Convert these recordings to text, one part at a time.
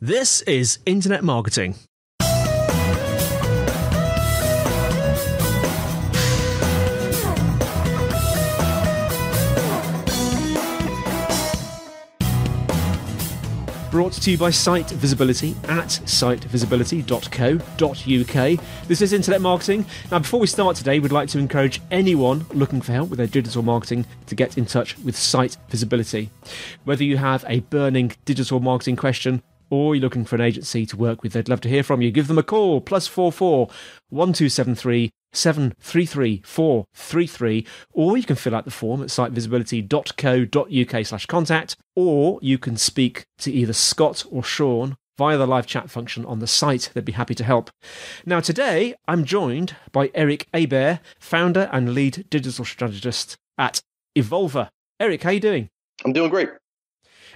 This is Internet Marketing. Brought to you by SiteVisibility at sitevisibility.co.uk. This is Internet Marketing. Now, before we start today, we'd like to encourage anyone looking for help with their digital marketing to get in touch with SiteVisibility. Whether you have a burning digital marketing question or you're looking for an agency to work with, they'd love to hear from you. Give them a call, +44 1273 733 433, or you can fill out the form at sitevisibility.co.uk/contact, or you can speak to either Scott or Sean via the live chat function on the site. They'd be happy to help. Now, today, I'm joined by Eric Hebert, founder and lead digital strategist at Evolvor. Eric, how are you doing? I'm doing great.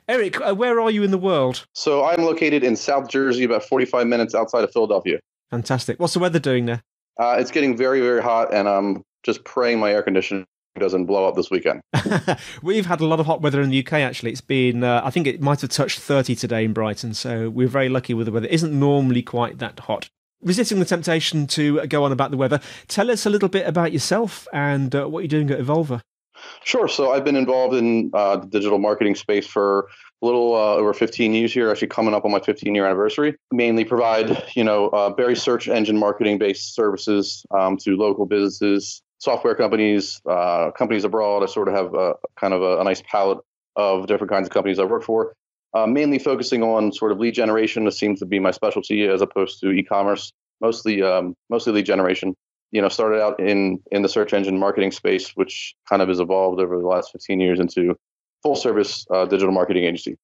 Eric, where are you in the world? So I'm located in South Jersey, about 45 minutes outside of Philadelphia. Fantastic. What's the weather doing there? It's getting very, very hot, and I'm just praying my air conditioner doesn't blow up this weekend. We've had a lot of hot weather in the UK, actually. It's been, I think it might have touched 30 today in Brighton, so we're very lucky with the weather. It isn't normally quite that hot. Resisting the temptation to go on about the weather, tell us a little bit about yourself and what you're doing at Evolvor. Sure. So I've been involved in the digital marketing space for a little over 15 years here, actually coming up on my 15-year anniversary. Mainly provide, very search engine marketing-based services to local businesses, software companies, companies abroad. I sort of have a nice palette of different kinds of companies I work for, mainly focusing on sort of lead generation. This seems to be my specialty as opposed to e-commerce, mostly lead generation. Started out in the search engine marketing space, which kind of has evolved over the last 15 years into full service digital marketing agency.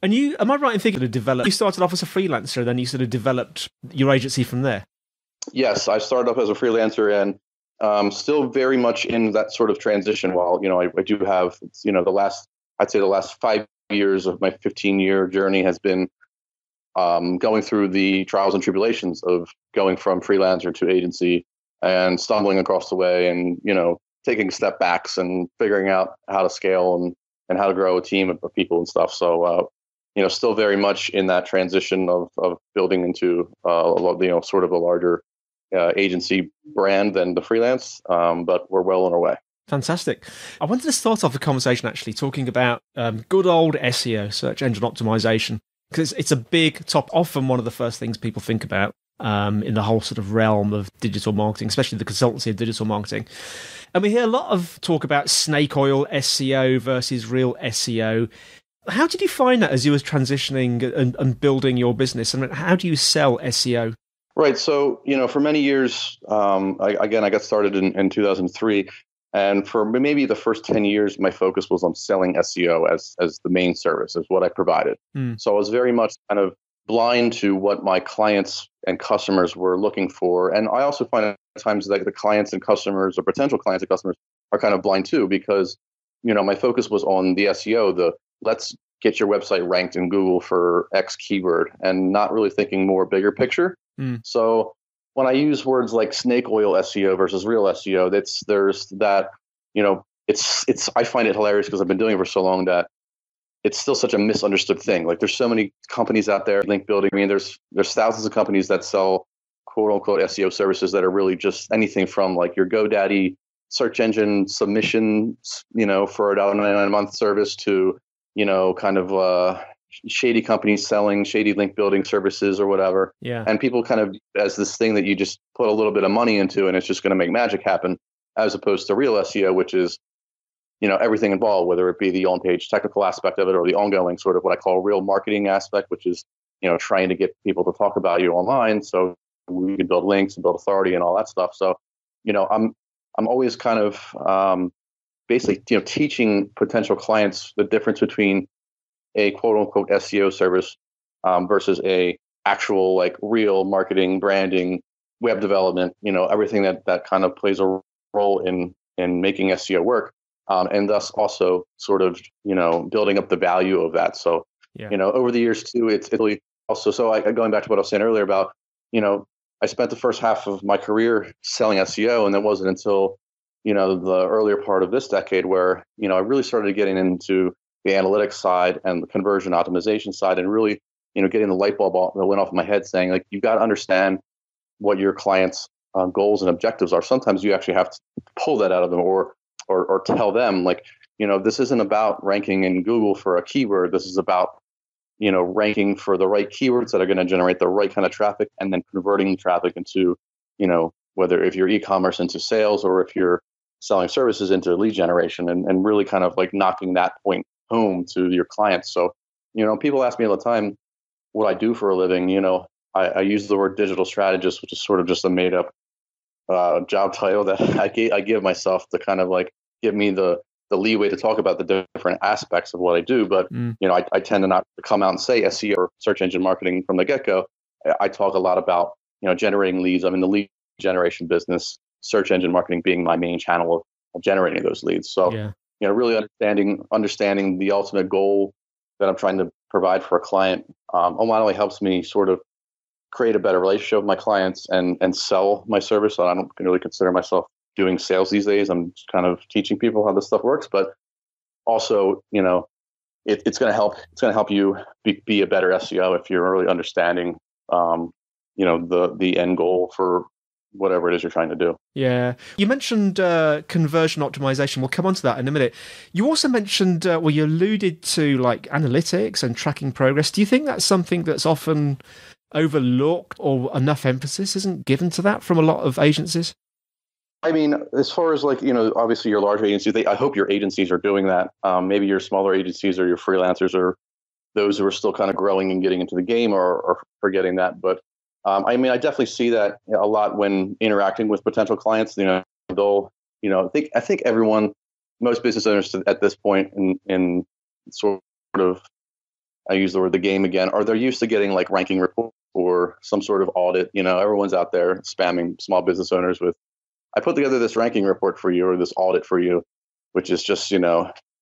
And am I right in thinking you started off as a freelancer, then you sort of developed your agency from there? Yes, I started off as a freelancer and still very much in that sort of transition. While, I do have, the last 5 years of my 15-year journey has been going through the trials and tribulations of going from freelancer to agency, and stumbling across the way and, taking step backs and figuring out how to scale and how to grow a team of people and stuff. So, still very much in that transition of building into, sort of a larger agency brand than the freelance, but we're well on our way. Fantastic. I wanted to start off the conversation actually talking about good old SEO, search engine optimization, because it's a big top, often one of the first things people think about. In the whole sort of realm of digital marketing, especially the consultancy of digital marketing. And we hear a lot of talk about snake oil SEO versus real SEO. How did you find that as you were transitioning and building your business? I mean, how do you sell SEO? Right. So, for many years, I got started in 2003. And for maybe the first 10 years, my focus was on selling SEO as the main service, as what I provided. So I was very much kind of blind to what my clients and customers were looking for. And I also find at times that the clients and customers or potential clients and customers are kind of blind too, because, my focus was on the SEO, let's get your website ranked in Google for X keyword, and not really thinking more bigger picture. So when I use words like snake oil SEO versus real SEO, there's that, I find it hilarious because I've been doing it for so long that it's still such a misunderstood thing. Like, there's so many companies out there, link building. I mean, there's thousands of companies that sell quote unquote SEO services that are really just anything from like your GoDaddy search engine submissions, for a $1.99 a month service to, shady companies selling shady link building services or whatever. Yeah. And people kind of as this thing that you just put a little bit of money into and it's just going to make magic happen, as opposed to real SEO, which is, everything involved, whether it be the on-page technical aspect of it or the ongoing sort of what I call real marketing aspect, which is, trying to get people to talk about you online so we can build links and build authority and all that stuff. So, I'm always kind of basically, teaching potential clients the difference between a quote unquote SEO service versus a actual like real marketing, branding, web development, everything that kind of plays a role in making SEO work. And thus also sort of, building up the value of that. So, over the years too, it's really also, so going back to what I was saying earlier about, I spent the first half of my career selling SEO, and it wasn't until, the earlier part of this decade where, I really started getting into the analytics side and the conversion optimization side and really, getting the light bulb that went off in my head saying, like, you got to understand what your clients' goals and objectives are. Sometimes you actually have to pull that out of them or tell them, like, this isn't about ranking in Google for a keyword. This is about, ranking for the right keywords that are going to generate the right kind of traffic and then converting traffic into, whether if you're e-commerce into sales or if you're selling services into lead generation and really kind of like knocking that point home to your clients. So, people ask me all the time what I do for a living. I use the word digital strategist, which is sort of just a made up job title that I give myself to kind of like give me the leeway to talk about the different aspects of what I do. But, I tend to not come out and say SEO or search engine marketing from the get-go. I talk a lot about, generating leads. I'm in the lead generation business, search engine marketing being my main channel of generating those leads. So, really understanding the ultimate goal that I'm trying to provide for a client not only helps me sort of create a better relationship with my clients and sell my service. So I don't really consider myself doing sales these days. I'm just kind of teaching people how this stuff works, but also, it's going to help. It's going to help you be a better SEO if you're really understanding, the end goal for whatever it is you're trying to do. Yeah. You mentioned conversion optimization. We'll come on to that in a minute. You also mentioned, you alluded to like analytics and tracking progress. Do you think that's something that's often overlooked or enough emphasis isn't given to that from a lot of agencies? I mean, as far as like, obviously your large agencies, I hope your agencies are doing that. Maybe your smaller agencies or your freelancers or those who are still kind of growing and getting into the game are forgetting that. But I definitely see that a lot when interacting with potential clients. They'll, I think most business owners at this point in sort of, I use the word the game again, or they're used to getting like ranking reports or some sort of audit. Everyone's out there spamming small business owners with, I put together this ranking report for you or this audit for you, which is just,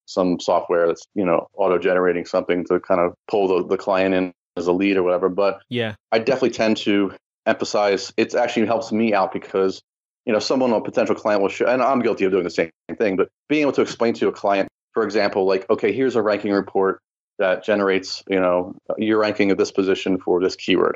some software that's, auto generating something to kind of pull the client in as a lead or whatever. But yeah, I definitely tend to emphasize it actually helps me out because, someone, a potential client will show, and I'm guilty of doing the same thing, but being able to explain to a client, for example, like, okay, here's a ranking report that generates, your ranking of this position for this keyword.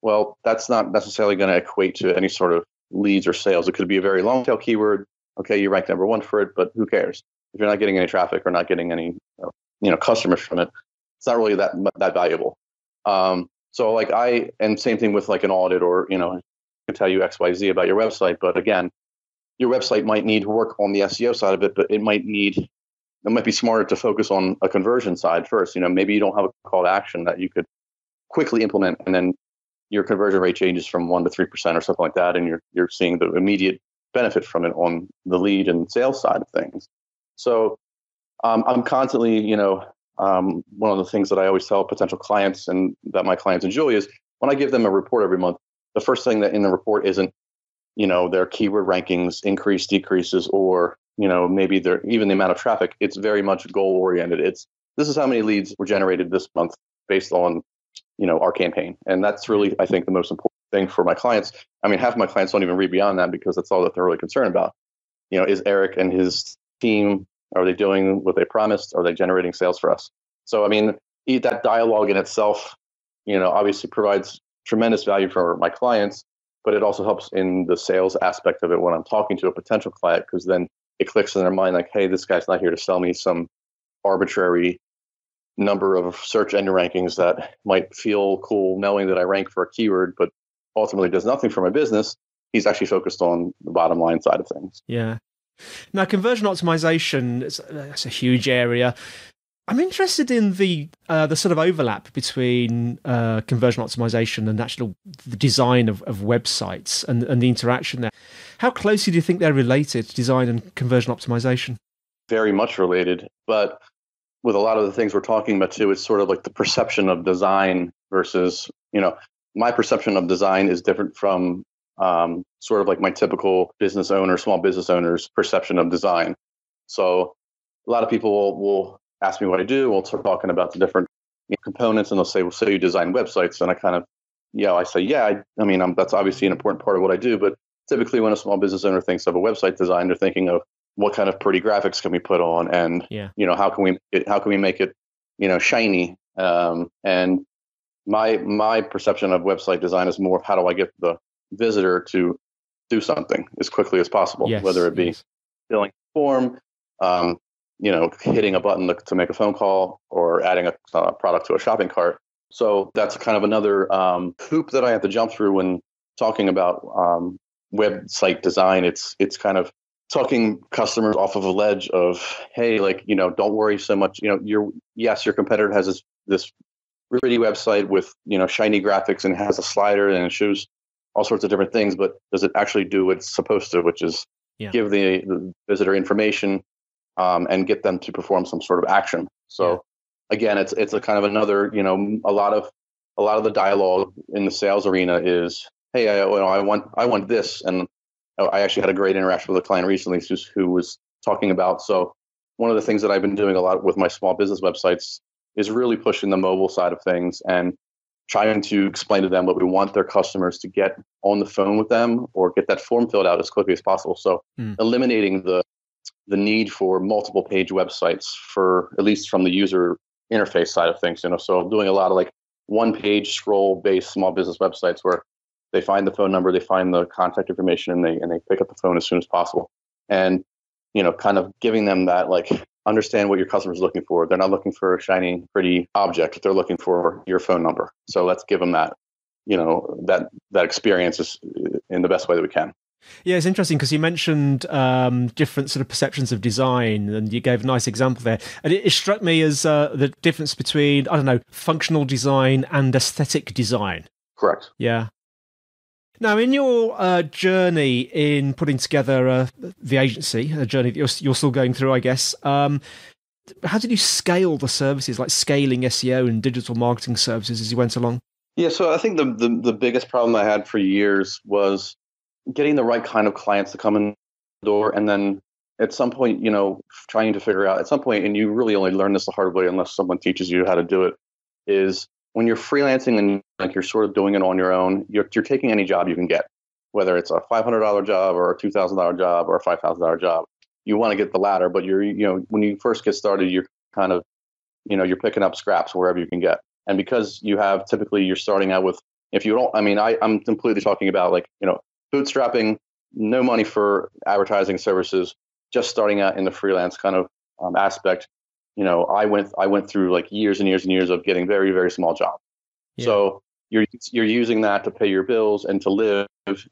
Well, that's not necessarily going to equate to any sort of leads or sales. It could be a very long tail keyword. Okay, you rank number one for it, but who cares? If you're not getting any traffic or not getting any, customers from it, it's not really that valuable. So like and same thing with like an audit or, I can tell you X, Y, Z about your website. But again, your website might need work on the SEO side of it, but it might be smarter to focus on a conversion side first. Maybe you don't have a call to action that you could quickly implement and then your conversion rate changes from 1% to 3% or something like that. And you're seeing the immediate benefit from it on the lead and sales side of things. So I'm constantly, one of the things that I always tell potential clients and that my clients enjoy is when I give them a report every month, the first thing that in the report isn't, their keyword rankings, increase, decreases, or, maybe even the amount of traffic. It's very much goal oriented. This is how many leads were generated this month based on, our campaign. And that's really, I think, the most important thing for my clients. Half of my clients don't even read beyond that because that's all that they're really concerned about. Is Eric and his team, are they doing what they promised? Are they generating sales for us? So, that dialogue in itself, obviously provides tremendous value for my clients, but it also helps in the sales aspect of it when I'm talking to a potential client, because then it clicks in their mind like, hey, this guy's not here to sell me some arbitrary number of search engine rankings that might feel cool knowing that I rank for a keyword, but ultimately does nothing for my business. He's actually focused on the bottom line side of things. Yeah. Now, conversion optimization, that's a huge area. I'm interested in the sort of overlap between conversion optimization and actual the design of websites and the interaction there. How closely do you think they're related, design and conversion optimization? Very much related, but with a lot of the things we're talking about too, it's sort of like the perception of design versus, my perception of design is different from sort of like my typical business owner, small business owner's perception of design. So a lot of people will ask me what I do. We'll start talking about the different components, and they'll say, well, so you design websites. And I kind of, I say, that's obviously an important part of what I do. But typically when a small business owner thinks of a website design, they're thinking of what kind of pretty graphics can we put on, and how can we make it shiny, and my perception of website design is more of how do I get the visitor to do something as quickly as possible, Yes, whether it be yes. filling a form, hitting a button to make a phone call, or adding a product to a shopping cart. So that's kind of another hoop that I have to jump through when talking about website design. It's kind of talking customers off of a ledge of, hey, don't worry so much. Your competitor has this pretty website with shiny graphics and has a slider and it shows all sorts of different things, but does it actually do what it's supposed to, which is give the visitor information and get them to perform some sort of action. So again, it's a kind of another, a lot of the dialogue in the sales arena is, hey, I want this, and I actually had a great interaction with a client recently who was talking about. So one of the things that I've been doing a lot with my small business websites is really pushing the mobile side of things and trying to explain to them what we want their customers to get on the phone with them or get that form filled out as quickly as possible. So eliminating the need for multiple page websites, for at least from the user interface side of things. So doing a lot of one page scroll based small business websites where they find the phone number, they find the contact information, and they pick up the phone as soon as possible. And kind of giving them that, understand what your customer's looking for. They're not looking for a shiny, pretty object. They're looking for your phone number. So let's give them that, that experience is in the best way that we can. Yeah, it's interesting because you mentioned different sort of perceptions of design, and you gave a nice example there. And it struck me as the difference between, functional design and aesthetic design. Correct. Yeah. Now, in your journey in putting together the agency, a journey that you're still going through, I guess, how did you scale the services, like scaling SEO and digital marketing services as you went along? Yeah, so I think the biggest problem I had for years was getting the right kind of clients to come in the door. And then at some point, trying to figure out at some point, and you really only learn this the hard way unless someone teaches you how to do it, is when you're freelancing and you're sort of doing it on your own, you're taking any job you can get, whether it's a $500 job or a $2,000 job or a $5,000 job. You want to get the latter, but when you first get started, you're kind of, you're picking up scraps wherever you can get. And because you're starting out with, if you don't, I'm completely talking about bootstrapping, no money for advertising services, just starting out in the freelance kind of aspect. I went through years and years and years of getting very, very small jobs. Yeah. So you're using that to pay your bills and to live,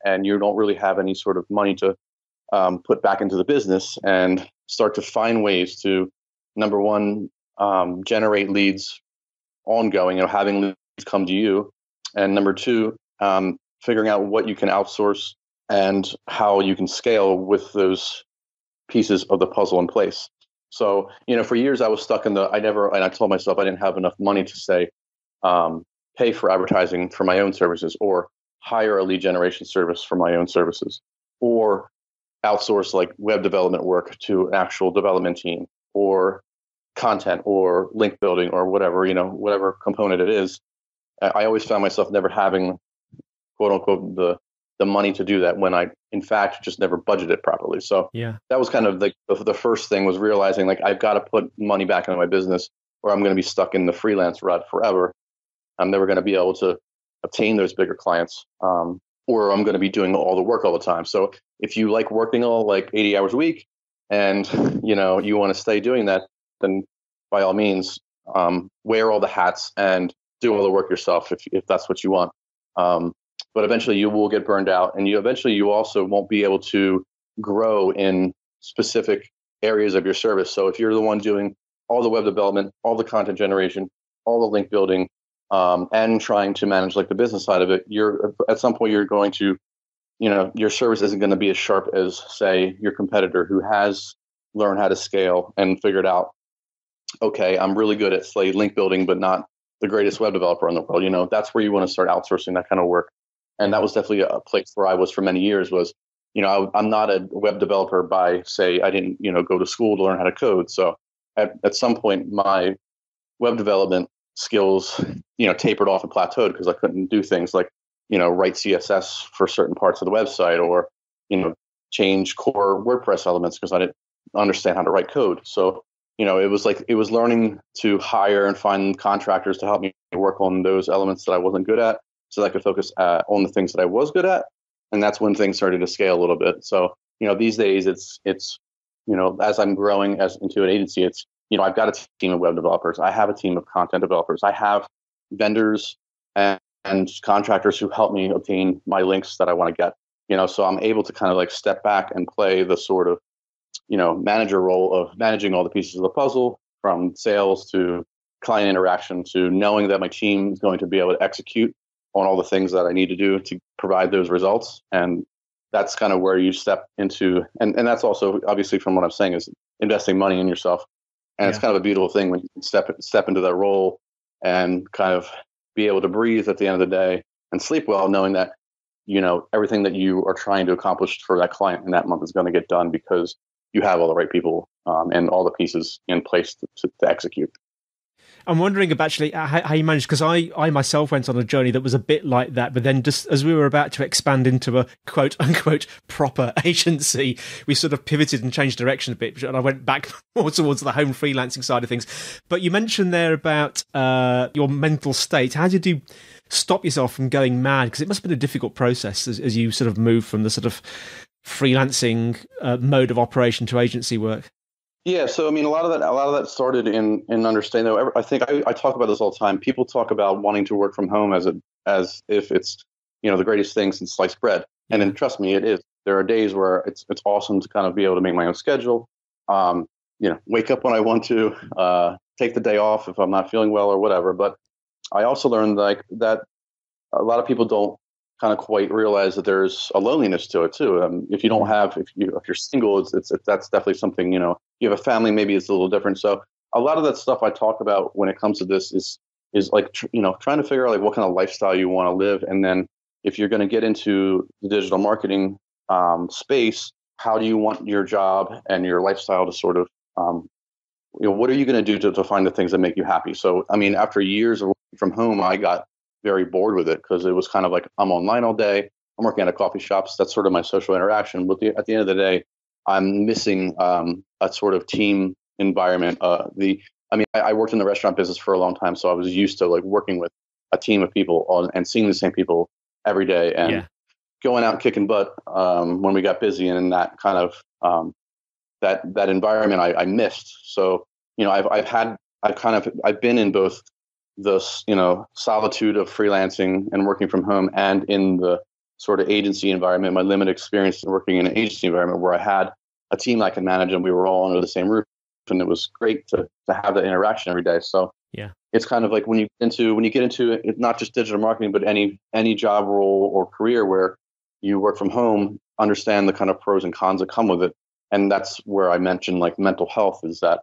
and you don't really have any sort of money to put back into the business and start to find ways to, number one, generate leads ongoing, having leads come to you, and number two, figuring out what you can outsource and how you can scale with those pieces of the puzzle in place. So, for years I was stuck and I told myself I didn't have enough money to say, pay for advertising for my own services, or hire a lead generation service for my own services, or outsource web development work to an actual development team, or content or link building or whatever component it is. I always found myself never having, quote unquote, the money to do that when I, in fact, just never budgeted properly. So that was kind of the first thing, was realizing I've got to put money back into my business or I'm going to be stuck in the freelance rut forever. I'm never going to be able to obtain those bigger clients, or I'm going to be doing all the work all the time. So if you like working all 80 hours a week and, you want to stay doing that, then by all means, wear all the hats and do all the work yourself if that's what you want. But eventually you will get burned out, and you also won't be able to grow in specific areas of your service. So if you're the one doing all the web development, all the content generation, all the link building, and trying to manage the business side of it, at some point you're going to, your service isn't going to be as sharp as, say, your competitor who has learned how to scale and figured out, okay, I'm really good at link building, but not the greatest web developer in the world. That's where you want to start outsourcing that kind of work. And that was definitely a place where I was for many years. Was, I'm not a web developer by, say, I didn't, go to school to learn how to code. So at some point, my web development skills, tapered off and plateaued because I couldn't do things like, write CSS for certain parts of the website, or, change core WordPress elements because I didn't understand how to write code. So it was learning to hire and find contractors to help me work on those elements that I wasn't good at, so that I could focus on the things that I was good at. And that's when things started to scale a little bit. So, these days it's as I'm growing into an agency, it's, I've got a team of web developers. I have a team of content developers. I have vendors and contractors who help me obtain my links that I want to get. So I'm able to kind of like step back and play the sort of, manager role of managing all the pieces of the puzzle, from sales to client interaction to knowing that my team is going to be able to execute on all the things that I need to do to provide those results. And that's kind of where you step into, and that's also obviously from what I'm saying is investing money in yourself. And it's kind of a beautiful thing when you can step into that role and kind of be able to breathe at the end of the day and sleep well, knowing that, everything that you are trying to accomplish for that client in that month is going to get done because you have all the right people and all the pieces in place to execute. I'm wondering about actually how you managed, because I myself went on a journey that was a bit like that, but then just as we were about to expand into a quote unquote proper agency, we sort of pivoted and changed direction a bit, and I went back more towards the home freelancing side of things. But you mentioned there about your mental state. How did you stop yourself from going mad? Because it must have been a difficult process as you sort of move from the sort of freelancing mode of operation to agency work. Yeah, so I mean, a lot of that started in understanding. I think I talk about this all the time. People talk about wanting to work from home as if it's the greatest thing since sliced bread. And then trust me, it is. There are days where it's awesome to kind of be able to make my own schedule. Wake up when I want to, take the day off if I'm not feeling well or whatever. But I also learned like that a lot of people don't kind of quite realize that there's a loneliness to it too. If you don't have, if you're single, it's that's definitely something. You have a family, maybe it's a little different. So a lot of that stuff I talk about when it comes to this is like trying to figure out like what kind of lifestyle you want to live, and then if you're going to get into the digital marketing space, how do you want your job and your lifestyle to sort of what are you going to do to find the things that make you happy? So I mean, after years of working from home, I got very bored with it because it was kind of like I'm online all day. I'm working at a coffee shop. So that's sort of my social interaction. But at the end of the day, I'm missing a sort of team environment. I worked in the restaurant business for a long time, so I was used to like working with a team of people and seeing the same people every day and going out and kicking butt when we got busy. And that kind of that environment I missed. So I've been in both the solitude of freelancing and working from home, and in the sort of agency environment, my limited experience working in an agency environment where I had a team I could manage and we were all under the same roof, and it was great to have that interaction every day. So it's kind of like when you get into it, not just digital marketing, but any job role or career where you work from home, understand the kind of pros and cons that come with it. And that's where I mentioned like mental health is that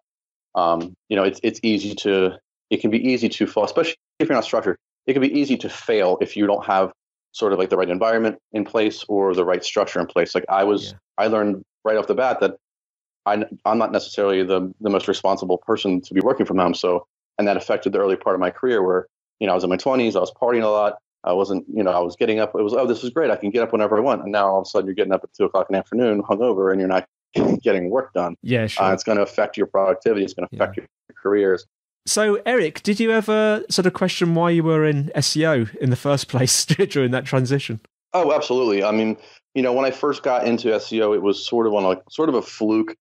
it can be easy to fall, especially if you're not structured. It can be easy to fail if you don't have sort of like the right environment in place or the right structure in place. Like I learned right off the bat that I'm not necessarily the most responsible person to be working from home. So, and that affected the early part of my career where, I was in my 20s, I was partying a lot. I wasn't, I was getting up. It was, oh, this is great. I can get up whenever I want. And now all of a sudden you're getting up at 2:00 in the afternoon, hungover, and you're not getting work done. Yeah, sure. It's going to affect your productivity. It's going to affect your careers. So, Eric, did you ever sort of question why you were in SEO in the first place during that transition? Oh, absolutely. I mean, when I first got into SEO, it was sort of a fluke.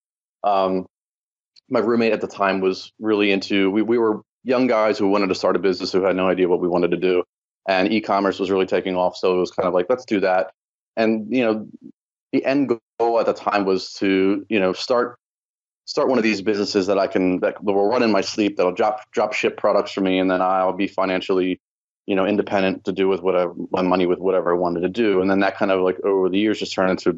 My roommate at the time was really into, we were young guys who wanted to start a business who had no idea what we wanted to do. And e-commerce was really taking off. So it was kind of like, let's do that. And, the end goal at the time was to, start one of these businesses that will run in my sleep, that'll drop ship products for me, and then I'll be financially, independent to do with my money with whatever I wanted to do. And then that kind of like over the years just turned into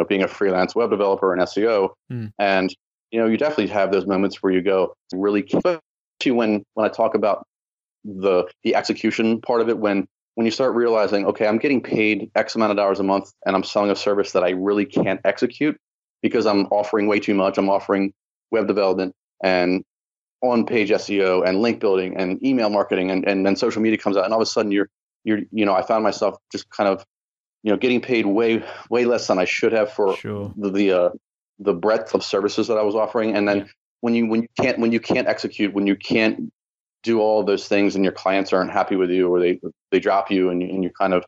being a freelance web developer and SEO. And you definitely have those moments where you go really, especially when I talk about the execution part of it, when you start realizing, okay, I'm getting paid X amount of dollars a month and I'm selling a service that I really can't execute because I'm offering way too much. I'm offering web development and on-page SEO and link building and email marketing, and then social media comes out, and all of a sudden I found myself just kind of, getting paid way less than I should have for the breadth of services that I was offering. And then when you can't execute, when you can't do all those things, and your clients aren't happy with you, or they drop you, and you kind of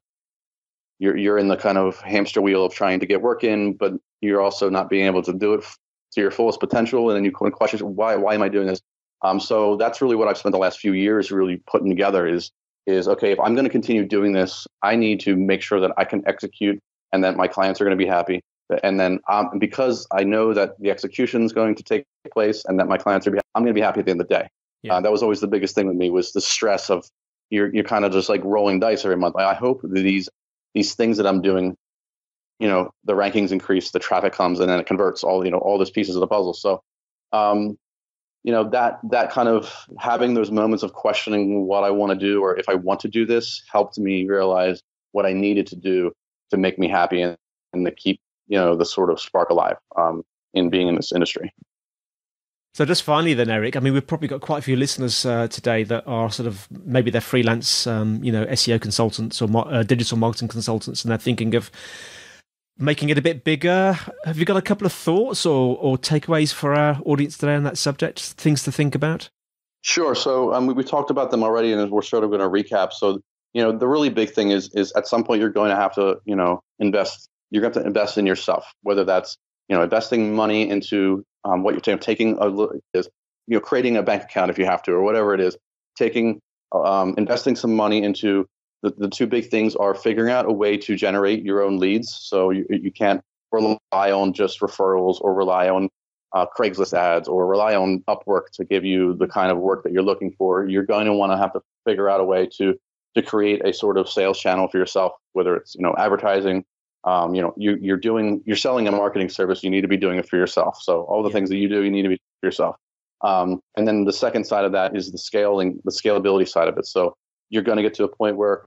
you're in the kind of hamster wheel of trying to get work in, but you're also not being able to do it to your fullest potential, and then you question why am I doing this? So that's really what I've spent the last few years really putting together is okay, if I'm going to continue doing this, I need to make sure that I can execute and that my clients are going to be happy. And then because I know that the execution is going to take place and that my clients I'm going to be happy at the end of the day. Yeah. That was always the biggest thing with me, was the stress of you're kind of just like rolling dice every month. I hope that these things that I'm doing, the rankings increase, the traffic comes, and then it converts all those pieces of the puzzle. So, that kind of having those moments of questioning what I want to do, or if I want to do this, helped me realize what I needed to do to make me happy and to keep, the sort of spark alive in being in this industry. So just finally then, Eric, I mean, we've probably got quite a few listeners today that are sort of, maybe they're freelance, SEO consultants or digital marketing consultants, and they're thinking of making it a bit bigger. Have you got a couple of thoughts or takeaways for our audience today on that subject, things to think about? Sure. So we talked about them already, and we're sort of going to recap. So, the really big thing is at some point you're going to have to, invest. You're going to have to invest in yourself, whether that's, investing money into what you're taking creating a bank account if you have to, or whatever it is, investing some money into the two big things are figuring out a way to generate your own leads. So you can't rely on just referrals, or rely on Craigslist ads, or rely on Upwork to give you the kind of work that you're looking for. You're going to want to have to figure out a way to create a sort of sales channel for yourself, whether it's, advertising. You're selling a marketing service. You need to be doing it for yourself. So all the things that you do, you need to be for yourself. And then the second side of that is the scalability side of it. So you're going to get to a point where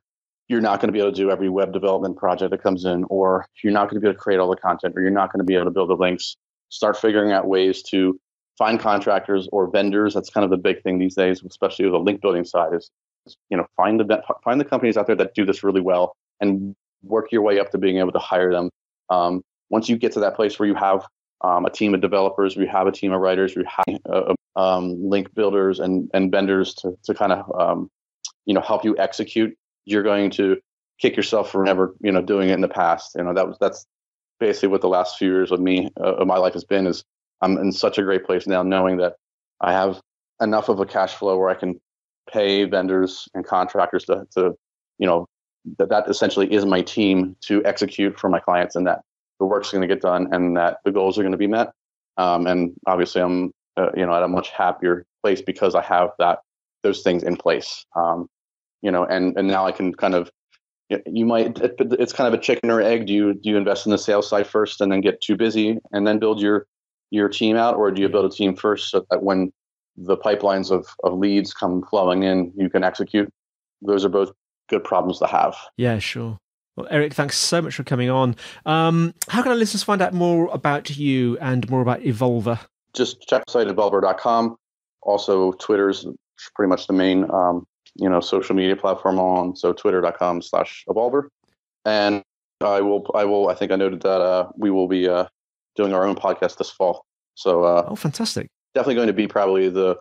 you're not going to be able to do every web development project that comes in, or you're not going to be able to create all the content, or you're not going to be able to build the links. Start figuring out ways to find contractors or vendors. That's kind of the big thing these days, especially with the link building side, is find the companies out there that do this really well, and work your way up to being able to hire them. Once you get to that place where you have a team of developers, you have a team of writers, you have link builders and vendors to kind of help you execute, you're going to kick yourself for never doing it in the past. That's basically what the last few years of my life has been. Is I'm in such a great place now, knowing that I have enough of a cash flow where I can pay vendors and contractors to that essentially is my team to execute for my clients, and that the work's going to get done, and that the goals are going to be met. And obviously I'm, at a much happier place because I have those things in place. And now I can kind of, it's kind of a chicken or egg. Do you invest in the sales side first and then get too busy and then build your team out? Or do you build a team first so that when the pipelines of leads come flowing in, you can execute? Those are both good problems to have. Yeah, sure. Well, Eric, thanks so much for coming on. How can our listeners find out more about you and more about Evolvor? Just check the site Evolvor.com. Also, Twitter's pretty much the main, social media platform on. So Twitter.com/Evolvor. And I think I noted that we will be doing our own podcast this fall. So, fantastic. Definitely going to be probably out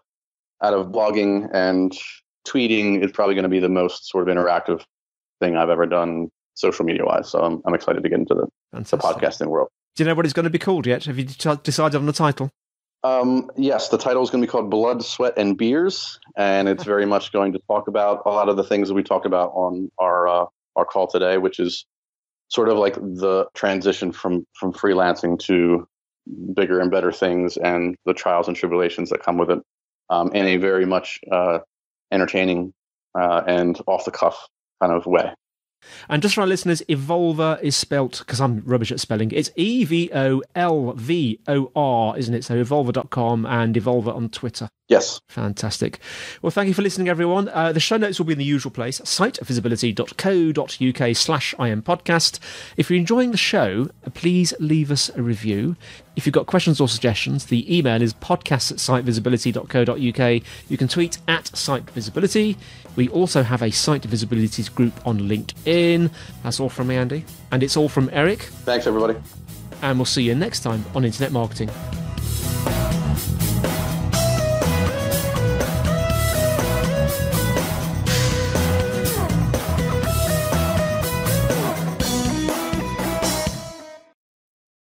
of blogging and tweeting is probably going to be the most sort of interactive thing I've ever done social media wise. So I'm excited to get into the podcasting world. Do you know what it's going to be called yet? Have you decided on the title? Yes, the title is going to be called Blood, Sweat, and Beers. And it's very much going to talk about a lot of the things that we talked about on our call today, which is sort of like the transition from freelancing to bigger and better things, and the trials and tribulations that come with it, in a very much entertaining and off the cuff kind of way. And just for our listeners, Evolvor is spelt, because I'm rubbish at spelling, it's Evolvor, isn't it? So Evolvor.com and Evolvor on Twitter. Yes. Fantastic. Well, thank you for listening, everyone. The show notes will be in the usual place, sitevisibility.co.uk/IMpodcast. If you're enjoying the show, please leave us a review. If you've got questions or suggestions, the email is podcast@sitevisibility.co.uk. You can tweet @SiteVisibility. We also have a Site Visibilities group on LinkedIn. That's all from me, Andy. And it's all from Eric. Thanks, everybody. And we'll see you next time on Internet Marketing.